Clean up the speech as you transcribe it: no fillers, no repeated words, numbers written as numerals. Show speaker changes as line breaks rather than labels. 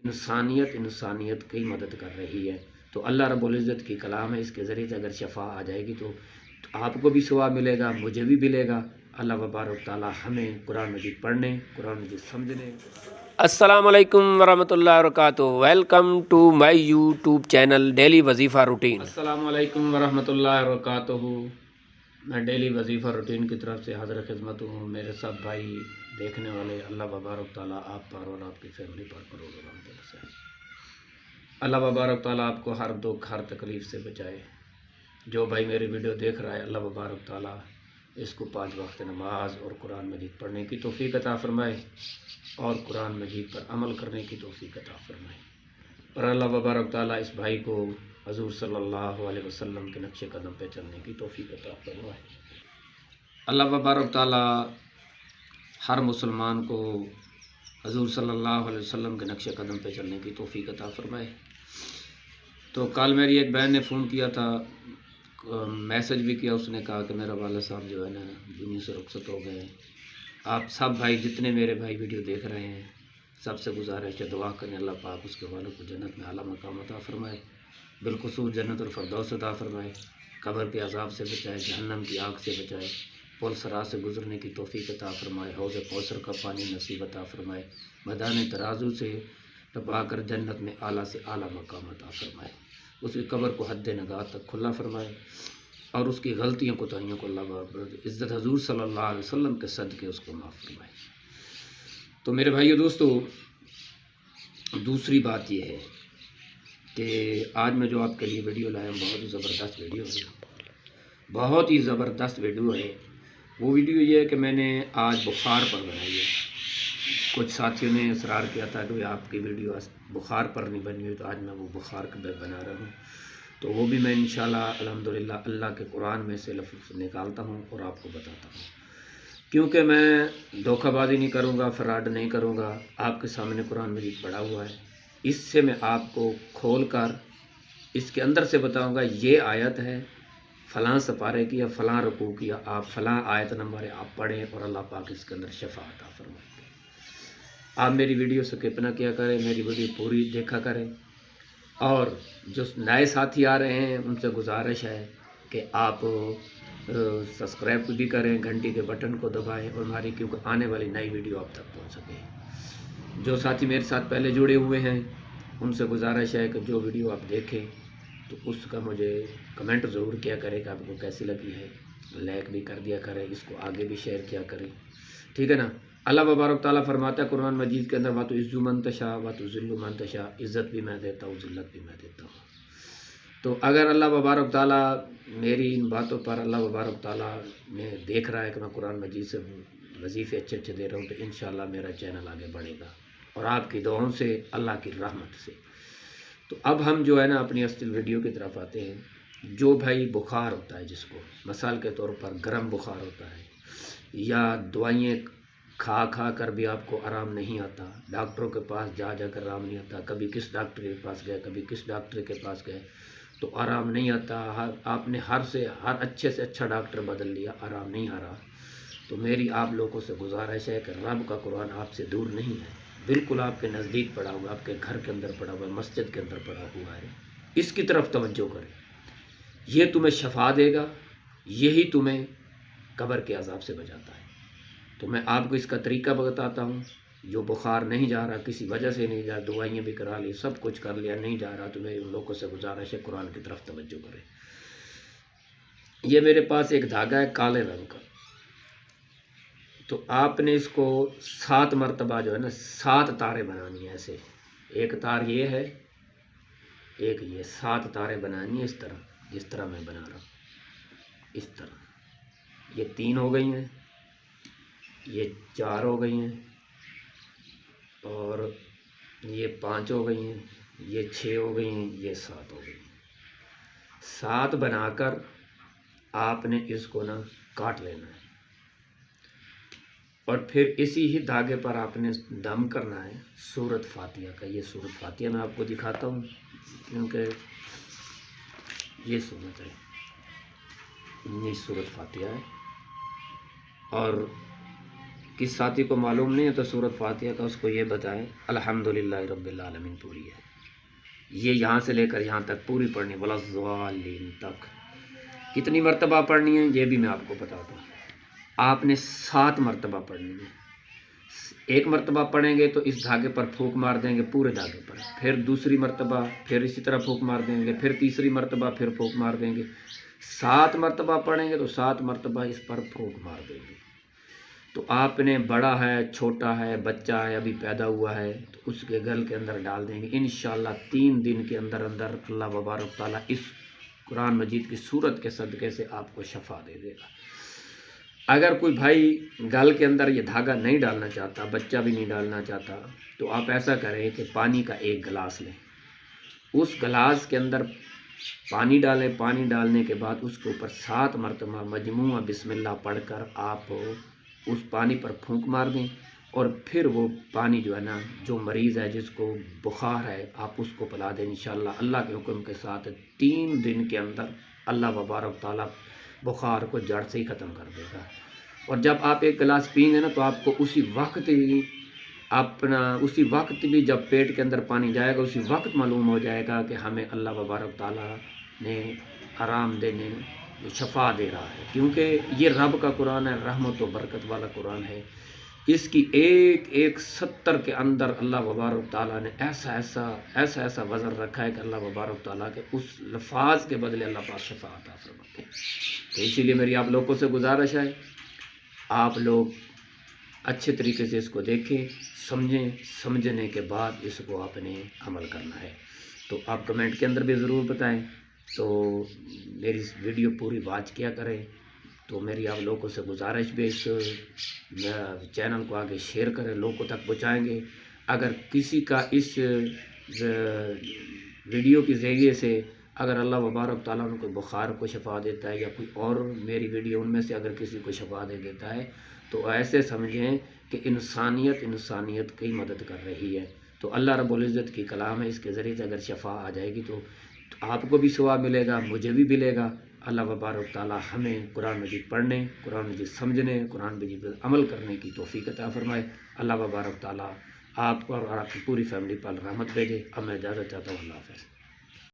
इंसानियत की मदद कर रही है। तो अल्लाह रब्बुल इज़्ज़त की कलाम है, इसके ज़रिए से अगर शफ़ा आ जाएगी तो आपको भी सवाब मिलेगा, मुझे भी मिलेगा। अल्लाह तबारक तआला हमें कुरान मजीद पढ़ने, कुरान मजीद समझने। अस्सलाम वालेकुम वरहमतुल्लाहि वबरकातुहू। Welcome to my YouTube channel daily वजीफ़ा रूटीन। अस्सलाम वालेकुम वरहमतुल्लाहि वबरकातुहू। मैं डेली वजीफ़ा रूटीन की तरफ से हाज़िर खिदमत हूँ। मेरे सब भाई देखने वाले, अल्लाह तबारक तआला आप पर और आपकी फैमिली पर करोड़ों रहमत बरसाए। अल्लाह तबारक तआला आपको हर दुख हर तकलीफ़ से बचाए। जो भाई मेरी वीडियो देख रहा है, अल्लाह तबारक तआला इसको 5 वक्त नमाज और कुरान मजीद पढ़ने की तौफ़ीक अता फ़रमाए और कुरान मजीद पर अमल करने की तौफ़ीक अता फ़रमाए। और अल्लाह तबारक तआला इस भाई को हज़ूर सल्लल्लाहु अलैहि वसल्लम के नक्शे कदम पे चलने की तौफ़ीक अता फ़रमाए। अल्लाह तबारक तआला हर मुसलमान को हज़ूर सल्लल्लाहु अलैहि वसल्लम के नक्शे कदम पे चलने की तौफ़ीक अता फ़रमाए। तो कल मेरी एक बहन ने फ़ोन किया था, मैसेज भी किया, उसने कहा कि मेरा वाला साहब जो है ना दुनिया से रुखसत हो गए। आप सब भाई जितने मेरे भाई वीडियो देख रहे हैं, सबसे गुजारिश है दुआ करें अल्लाह पाक उसके वालों को जन्नत में आला मकाम अता फ़रमाए, बिलखुसूस जन्नत और फ़िरदौस अता फ़रमाए, कब्र के अज़ाब से बचाए, जहन्नम की आग से बचाए, पुल सरा से गुजरने की तौफ़ीक अता फ़रमाए, हौज़ कौसर का पानी नसीब अता फ़रमाए, मैदान तराजू से टपा कर जन्नत में आला से आला मकाम अता फ़रमाए, उसकी कब्र को हद नगाह तक खुला फ़रमाए और उसकी गलतियों कोताहियों को अल्लाह इज़्ज़त हज़ूर सल्लल्लाहु अलैहि वसल्लम के सदक़े उसको माफ़ फरमाए। तो मेरे भाइयों दोस्तों, दूसरी बात यह है कि आज मैं जो आपके लिए वीडियो लाया हूँ बहुत ही ज़बरदस्त वीडियो है, बहुत ही ज़बरदस्त वीडियो है। वो वीडियो ये है कि मैंने आज बुखार पर बनाई है। कुछ साथियों ने इसरार किया था कि आपकी वीडियो बुखार पर नहीं बनी हुई, तो आज मैं वो बुखार पर बना रहा हूँ। तो वो भी मैं इंशाल्लाह अल्हम्दुलिल्लाह अल्लाह के कुरान में से लफ्ज़ निकालता हूँ और आपको बताता हूँ, क्योंकि मैं धोखाबाजी नहीं करूँगा, फ्रॉड नहीं करूँगा। आपके सामने कुरान मजीद पढ़ा हुआ है, इससे मैं आपको खोल कर इसके अंदर से बताऊँगा ये आयत है फ़लाँ सपारे की या फ़लाँ रुकू की, या आप फ़लाँ आयत नंबर है आप पढ़ें और अल्लाह पाक इसके अंदर शफ़ा अता फ़रमाएंगे। आप मेरी वीडियो स्किप ना किया करें, मेरी वीडियो पूरी देखा करें। और जो नए साथी आ रहे हैं उनसे गुजारिश है कि आप सब्सक्राइब भी करें, घंटी के बटन को दबाएं और हमारी क्योंकि आने वाली नई वीडियो आप तक पहुंच सके। जो साथी मेरे साथ पहले जुड़े हुए हैं उनसे गुजारिश है कि जो वीडियो आप देखें तो उसका मुझे कमेंट ज़रूर किया करें कि आपको कैसी लगी है, लाइक भी कर दिया करें, इसको आगे भी शेयर किया करें, ठीक है ना। अल्लाह तबारक तआला फरमाता है कुरान मजीद के अंदर, वातु इज़्ज़ु मन तशा वातु ज़िल्लु मन तशा, इज़्ज़त भी मैं देता हूँ, ज़िल्लत भी मैं देता हूँ। तो अगर अल्लाह तबारक तआला मेरी इन बातों पर अल्लाह तबारक तआला ने देख रहा है कि मैं कुरान मजीद से वजीफ़े अच्छे अच्छे दे रहा हूँ, तो इंशाअल्लाह मेरा चैनल आगे बढ़ेगा और आपकी दुआओं से, अल्लाह की रहमत से। तो अब हम जो है ना अपनी असल वीडियो की तरफ आते हैं। जो भाई बुखार होता है, जिसको मिसाल के तौर पर गर्म बुखार होता है या दवाइयाँ खा खा कर भी आपको आराम नहीं आता, डॉक्टरों के पास जा जाकर आराम नहीं आता, कभी किस डॉक्टर के पास गए, कभी किस डॉक्टर के पास गए तो आराम नहीं आता, आपने हर अच्छे से अच्छा डॉक्टर बदल लिया, आराम नहीं आ रहा। तो मेरी आप लोगों से गुजारिश है कि रब का कुरान आपसे दूर नहीं है, बिल्कुल आपके नज़दीक पड़ा हुआ, आपके घर के अंदर पड़ा हुआ है, मस्जिद के अंदर पड़ा हुआ है, इसकी तरफ तवज्जो करें। ये तुम्हें शफा देगा, यही तुम्हें कब्र के अज़ाब से बचाता है। तो मैं आपको इसका तरीका बताता हूँ। जो बुखार नहीं जा रहा, किसी वजह से नहीं जा रहा, दवाइयाँ भी करा ली, सब कुछ कर लिया, नहीं जा रहा, तो मेरी उन लोगों से गुजारिश है कुरान की तरफ तवज्जो करें। ये मेरे पास एक धागा है काले रंग का, तो आपने इसको 7 मरतबा जो है ना 7 तारे बनानी है। ऐसे एक तार ये है, एक ये, 7 तारे बनानी है इस तरह, जिस तरह मैं बना रहा हूँ, इस तरह। ये 3 हो गई हैं, ये 4 हो गई हैं, और ये 5 हो गई हैं, ये 6 हो गई हैं, ये 7 हो गई हैं। 7 बनाकर आपने इसको ना काट लेना है और फिर इसी ही धागे पर आपने दम करना है सूरत फातिहा का। ये सूरत फातिहा मैं आपको दिखाता हूँ, क्योंकि ये सूरत है, ये सूरत फातिहा है। और کس ساتھی کو معلوم نہیں ہے تو سورۃ فاتحہ کا اس کو یہ بتائیں الحمدللہ رب العالمین پوری ہے، یہ یہاں سے لے کر یہاں تک پوری پڑھنی، ولا الضالین تک کتنی مرتبہ پڑھنی ہے یہ بھی میں آپ کو بتاتا ہوں۔ آپ نے 7 مرتبہ پڑھنی ہے۔ ایک مرتبہ پڑھیں گے تو اس دھاگے پر پھونک مار دیں گے پورے دھاگے پر، پھر دوسری مرتبہ پھر اسی طرح پھونک مار دیں گے، پھر تیسری مرتبہ پھر پھونک مار دیں گے، 7 مرتبہ پڑھیں گے تو 7 مرتبہ اس پر پھونک مار دیں گے۔ تو آپ نے بڑا ہے، چھوٹا ہے، بچہ ہے، ابھی پیدا ہوا ہے تو اس کے گل کے اندر ڈال دیں گے، انشاءاللہ 3 دن کے اندر اندر اللہ تبارک تعالیٰ اس قرآن مجید کی صورت کے صدقے سے آپ کو شفا دے دے گا۔ اگر کوئی بھائی گل کے اندر یہ دھاگا نہیں ڈالنا چاہتا، بچہ بھی نہیں ڈالنا چاہتا، تو آپ ایسا کریں کہ پانی کا ایک گلاس لیں، اس گلاس کے اندر پانی ڈالیں، پانی ڈالنے کے بعد اس کے اوپر 7 مرتبہ مجموعہ بسم اللہ پڑھ کر آپ اس پانی پر پھونک مار دیں، اور پھر وہ پانی جو ہے نا، جو مریض ہے جس کو بخار ہے آپ اس کو پلا دیں، انشاءاللہ اللہ کے حکم کے ساتھ 3 دن کے اندر اللہ تبارک تعالیٰ بخار کو جڑ سے ہی ختم کر دے گا۔ اور جب آپ ایک گلاس پئیں گے نا تو آپ کو اسی وقت بھی جب پیٹ کے اندر پانی جائے گا اسی وقت معلوم ہو جائے گا کہ ہمیں اللہ تبارک تعالیٰ نے آرام دینے شفا دے رہا ہے، کیونکہ یہ رب کا قرآن ہے، رحمت و برکت والا قرآن ہے۔ اس کی ایک سطر کے اندر اللہ تبارک تعالیٰ نے ایسا وزن رکھا ہے کہ اللہ تبارک تعالیٰ کے اس لفاظ کے بدلے اللہ پاک شفا عطا فرماتے ہیں۔ تو اسی لیے میری آپ لوگوں سے گزارش ہے، آپ لوگ اچھے طریقے سے اس کو دیکھیں، سمجھیں، سمجھنے کے بعد اس کو آپ نے عمل کرنا ہے۔ تو آپ کمنٹ کے اندر بھی ضرور بتائیں، تو میری ویڈیو پوری واچ کیا کریں۔ تو میری آپ لوگوں سے گزارش بھی اس چینل کو آگے شیئر کریں، لوگوں تک پہنچائیں گے۔ اگر کسی کا اس ویڈیو کے ذریعے سے اگر اللہ تبارک تعالیٰ ان کو بخار کو شفا دیتا ہے یا کوئی اور میری ویڈیو ان میں سے اگر کسی کو شفا دے دیتا ہے تو ایسے سمجھیں کہ انسانیت کی مدد کر رہی ہے۔ تو اللہ رب العزت کی کلام ہے، اس کے ذریعے سے اگر شفا آ جائے گی تو آپ کو بھی ثواب ملے گا، مجھے بھی ملے گا۔ اللہ تبارک تعالیٰ ہمیں قرآن مجید پڑھنے، قرآن مجید سمجھنے، قرآن مجید پر عمل کرنے کی توفیق عطا فرمائے۔ اللہ تبارک تعالیٰ آپ کو اور آپ کی پوری فیملی پر رحمت بھیجے۔ اب میں اجازت چاہتا ہوں، اللہ حافظ۔